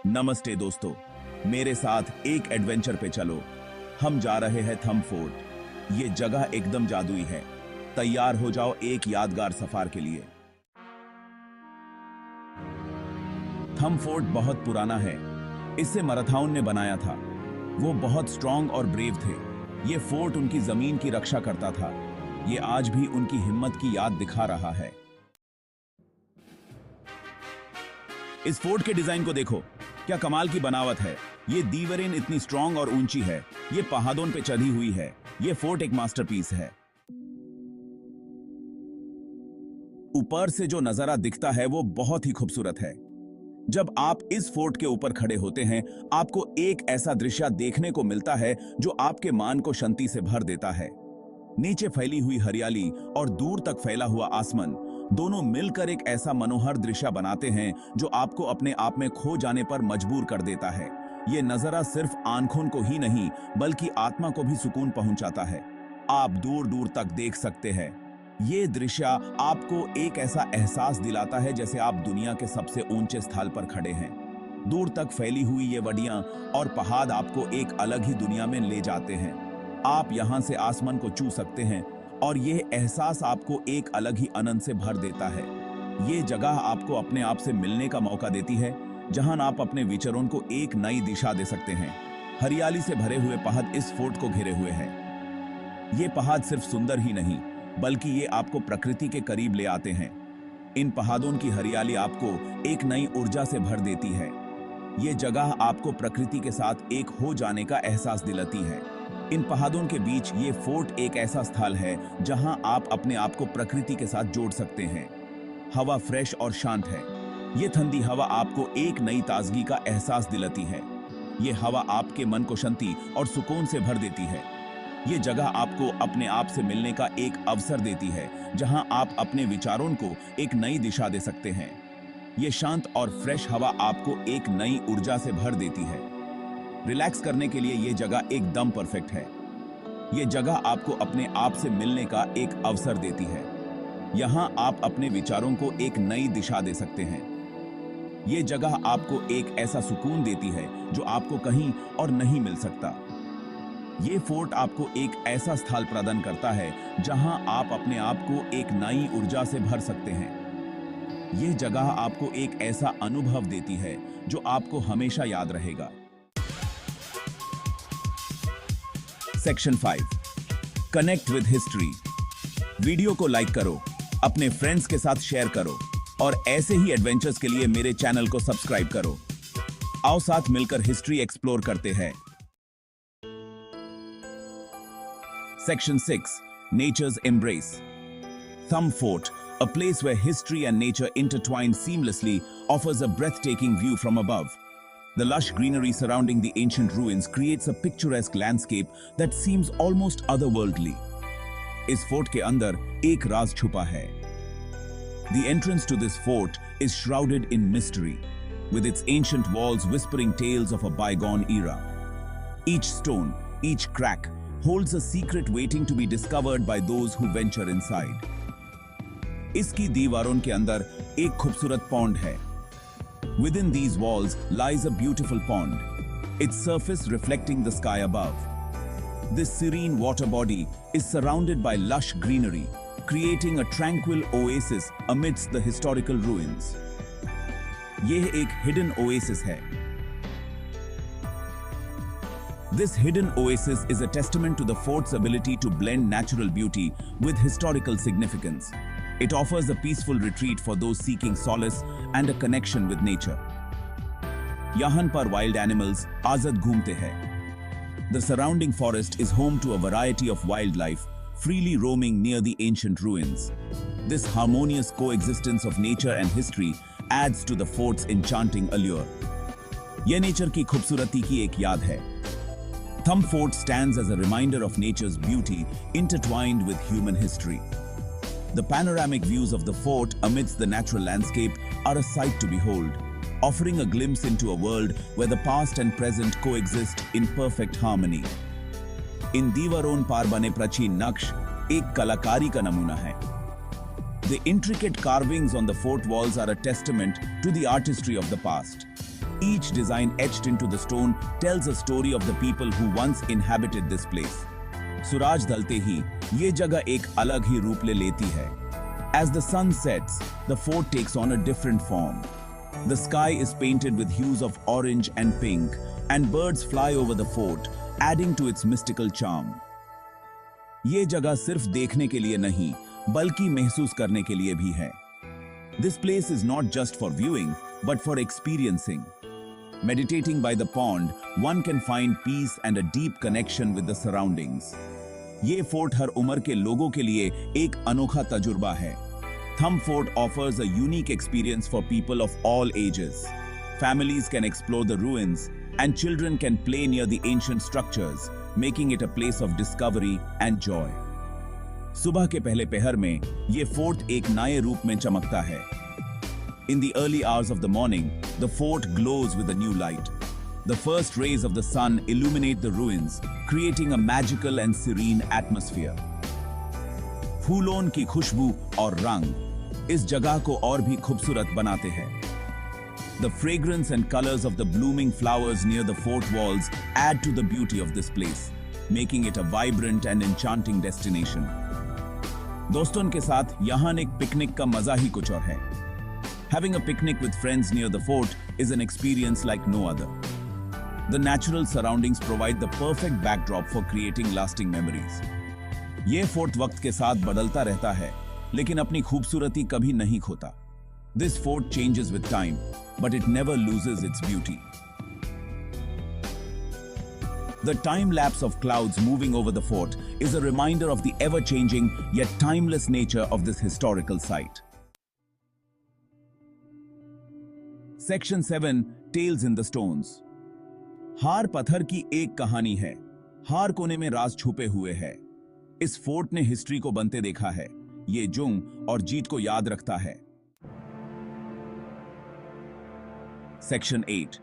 नमस्ते दोस्तों, मेरे साथ एक एडवेंचर पे चलो। हम जा रहे हैं थंब फोर्ट। ये जगह एकदम जादुई है। तैयार हो जाओ एक यादगार सफर के लिए। थंब फोर्ट बहुत पुराना है। इसे मराठाओं ने बनाया था। वो बहुत स्ट्रांग और ब्रेव थे। ये फोर्ट उनकी जमीन की रक्षा करता था। ये आज भी उनकी हिम्मत की याद दिखा रहा है। इस फोर्ट के डिजाइन को देखो, क्या कमाल की बनावट है। ये दीवारें इतनी स्ट्रांग और ऊंची है। ये पहाड़ों पे चढ़ी हुई है। ये फोर्ट एक मास्टरपीस है। ऊपर से जो नजारा दिखता है वो बहुत ही खूबसूरत है। जब आप इस फोर्ट के ऊपर खड़े होते हैं, आपको एक ऐसा दृश्य देखने को मिलता है जो आपके मन को शांति से भर देता है। नीचे फैली हुई हरियाली और दूर तक फैला हुआ आसमान दोनों मिलकर एक ऐसा मनोहर दृश्य बनाते हैं जो आपको अपने आप में खो जाने पर मजबूर कर देता है। ये नजारा सिर्फ आंखों को ही नहीं बल्कि आत्मा को भी सुकून पहुंचाता है। आप दूर दूर तक देख सकते हैं। ये दृश्य आपको एक ऐसा एहसास दिलाता है जैसे आप दुनिया के सबसे ऊंचे स्थल पर खड़े हैं। दूर तक फैली हुई ये वादियां और पहाड़ आपको एक अलग ही दुनिया में ले जाते हैं। आप यहां से आसमान को छू सकते हैं और ये एहसास आपको एक अलग ही आनंद से भर देता है। ये जगह आपको अपने आप से मिलने का मौका देती है, जहां आप अपने विचारों को एक नई दिशा दे सकते हैं। हरियाली से भरे हुए पहाड़ इस फोर्ट को घेरे हुए हैं। ये पहाड़ सिर्फ सुंदर ही नहीं बल्कि ये आपको प्रकृति के करीब ले आते हैं। इन पहाड़ों की हरियाली आपको एक नई ऊर्जा से भर देती है। ये जगह आपको प्रकृति के साथ एक हो जाने का एहसास दिलाती है। इन पहाड़ों के बीच ये फोर्ट एक ऐसा स्थल है जहां आप अपने आप को प्रकृति के साथ जोड़ सकते हैं। हवा फ्रेश और शांत है। ये ठंडी हवा आपको एक नई ताजगी का एहसास दिलाती है। ये हवा आपके मन को शांति और सुकून से भर देती है। ये जगह आपको अपने आप से मिलने का एक अवसर देती है, जहां आप अपने विचारों को एक नई दिशा दे सकते हैं। ये शांत और फ्रेश हवा आपको एक नई ऊर्जा से भर देती है। रिलैक्स करने के लिए ये जगह एकदम परफेक्ट है। ये जगह आपको अपने आप से मिलने का एक अवसर देती है। यहां आप अपने विचारों को एक नई दिशा दे सकते हैं। ये जगह आपको एक ऐसा सुकून देती है जो आपको कहीं और नहीं मिल सकता। ये फोर्ट आपको एक ऐसा स्थल प्रदान करता है जहां आप अपने आप को एक नई ऊर्जा से भर सकते हैं। ये जगह आपको एक ऐसा अनुभव देती है जो आपको हमेशा याद रहेगा। Section 5, connect with history. Video को लाइक करो, अपने फ्रेंड्स के साथ शेयर करो और ऐसे ही एडवेंचर्स के लिए मेरे चैनल को सब्सक्राइब करो। आओ साथ मिलकर हिस्ट्री एक्सप्लोर करते हैं। Section 6, Nature's Embrace. Thumb Fort, a place where history and nature intertwine seamlessly, offers a breathtaking view from above. The lush greenery surrounding the ancient ruins creates a picturesque landscape that seems almost otherworldly. इस fort के अंदर एक राज छुपा है। The entrance to this fort is shrouded in mystery, with its ancient walls whispering tales of a bygone era. Each stone, each crack, holds a secret waiting to be discovered by those who venture inside. इसकी दीवारों के अंदर एक खूबसूरत pond है। Within these walls lies a beautiful pond, its surface reflecting the sky above. This serene water body is surrounded by lush greenery, creating a tranquil oasis amidst the historical ruins. यह एक hidden oasis है। This hidden oasis is a testament to the fort's ability to blend natural beauty with historical significance. It offers a peaceful retreat for those seeking solace and a connection with nature. यहाँ पर wild animals आज़ाद घूमते हैं। The surrounding forest is home to a variety of wildlife, freely roaming near the ancient ruins. This harmonious coexistence of nature and history adds to the fort's enchanting allure. यह nature की खूबसूरती की एक याद है। Thumb Fort stands as a reminder of nature's beauty intertwined with human history. The panoramic views of the fort amidst the natural landscape are a sight to behold, offering a glimpse into a world where the past and present coexist in perfect harmony. इन दीवारों पर बने प्राचीन नक्श एक कलाकारी का नमूना है। The intricate carvings on the fort walls are a testament to the artistry of the past. Each design etched into the stone tells a story of the people who once inhabited this place. सूरज ढलते ही ये जगह एक अलग ही रूप ले लेती है. As the sun sets, the fort takes on a different form. The sky is painted with hues of orange and pink, and birds fly over the fort, adding to its mystical charm. ये जगह सिर्फ देखने के लिए नहीं, बल्कि महसूस करने के लिए भी है. This place is not just for viewing, but for experiencing. Meditating by the pond, one can find peace and a deep connection with the surroundings. ये फोर्ट हर उम्र के लोगों के लिए एक अनोखा तजुर्बा है. Thumb Fort offers a unique experience for people of all ages. Families can explore the ruins, and children can play near the ancient structures, making it a place of discovery and joy. सुबह के पहले पहर में ये fort एक नए रूप में चमकता है. In the early hours of the morning, the fort glows with a new light. The first rays of the sun illuminate the ruins, creating a magical and serene atmosphere. फूलों की खुशबू और रंग इस जगह को और भी खूबसूरत बनाते हैं. The fragrance and colors of the blooming flowers near the fort walls add to the beauty of this place, making it a vibrant and enchanting destination. दोस्तों के साथ यहाँ एक पिकनिक का मजा ही कुछ और है. Having a picnic with friends near the fort is an experience like no other. The natural surroundings provide the perfect backdrop for creating lasting memories. ये फोर्ट वक्त के साथ बदलता रहता है, लेकिन अपनी खूबसूरती कभी नहीं खोता. This fort changes with time, but it never loses its beauty. The time lapse of clouds moving over the fort is a reminder of the ever-changing yet timeless nature of this historical site. Section 7 Tales in the Stones. हार पत्थर की एक कहानी है. हार कोने में राज छुपे हुए है. इस फोर्ट ने हिस्ट्री को बनते देखा है. ये जुंग और जीत को याद रखता है. Section 8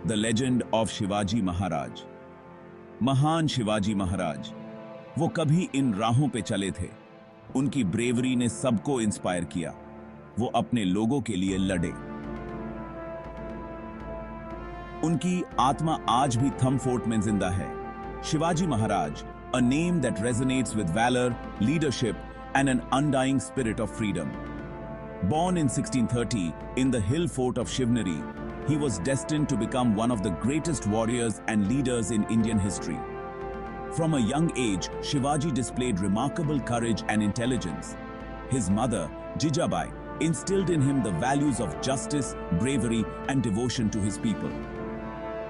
The Legend of Shivaji Maharaj. महान शिवाजी महाराज, वो कभी इन राहों पे चले थे. उनकी ब्रेवरी ने सबको इंस्पायर किया. वो अपने लोगों के लिए लड़े. उनकी आत्मा आज भी थंब फोर्ट में जिंदा है. Shivaji Maharaj, a name that resonates with valor, leadership, and an undying spirit of freedom. Born in 1630 in the hill fort of Shivneri, he was destined to become one of the greatest warriors and leaders in Indian history. From a young age, Shivaji displayed remarkable courage and intelligence. His mother, Jijabai, instilled in him the values of justice, bravery, and devotion to his people.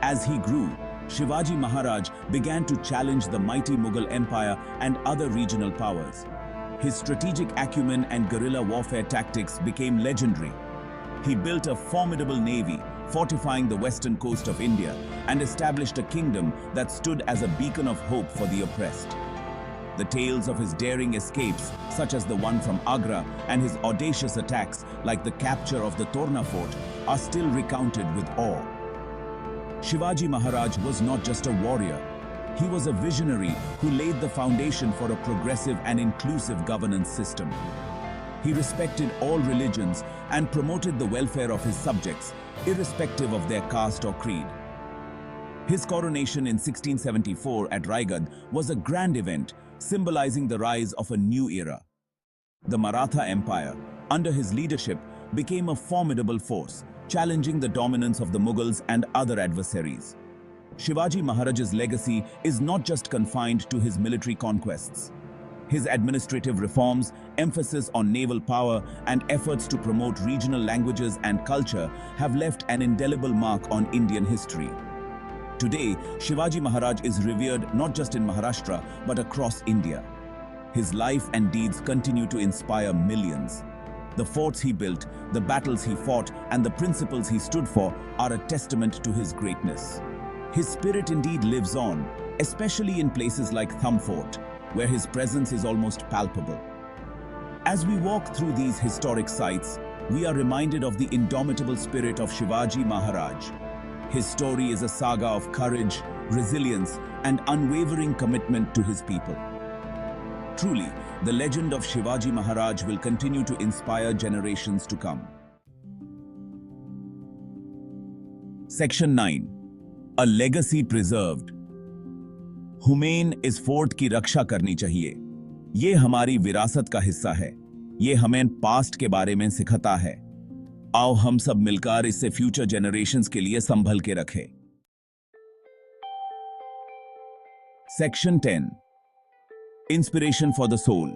As he grew, Shivaji Maharaj began to challenge the mighty Mughal Empire and other regional powers. His strategic acumen and guerrilla warfare tactics became legendary. He built a formidable navy, fortifying the western coast of India, and established a kingdom that stood as a beacon of hope for the oppressed. The tales of his daring escapes, such as the one from Agra, and his audacious attacks, like the capture of the Torna fort, are still recounted with awe. Shivaji Maharaj was not just a warrior. He was a visionary who laid the foundation for a progressive and inclusive governance system. He respected all religions and promoted the welfare of his subjects, irrespective of their caste or creed. His coronation in 1674 at Raigad was a grand event, symbolizing the rise of a new era. The Maratha Empire, under his leadership, became a formidable force, challenging the dominance of the Mughals and other adversaries. Shivaji Maharaj's legacy is not just confined to his military conquests. His administrative reforms, emphasis on naval power, and efforts to promote regional languages and culture have left an indelible mark on Indian history. Today, Shivaji Maharaj is revered not just in Maharashtra, but across India. His life and deeds continue to inspire millions. The forts he built, the battles he fought, and the principles he stood for are a testament to his greatness. His spirit indeed lives on, especially in places like Thumb Fort, where his presence is almost palpable. As we walk through these historic sites, we are reminded of the indomitable spirit of Shivaji Maharaj. His story is a saga of courage, resilience, and unwavering commitment to his people. Truly, the legend of Shivaji Maharaj will continue to inspire generations to come. Section 9, a legacy preserved. Human इस fort की रक्षा करनी चाहिए। ये हमारी विरासत का हिस्सा है। ये हमें पास्ट के बारे में सिखाता है। आओ हम सब मिलकर इसे फ्यूचर जनरेशंस के लिए संभल के रखें। Section 10, inspiration for the soul.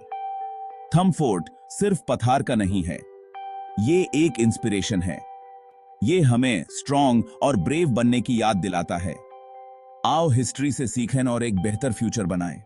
थंब फोर्ट सिर्फ पथार का नहीं है, ये एक इंस्पिरेशन है। ये हमें स्ट्रॉन्ग और ब्रेव बनने की याद दिलाता है। आओ हिस्ट्री से सीखें और एक बेहतर फ्यूचर बनाएं।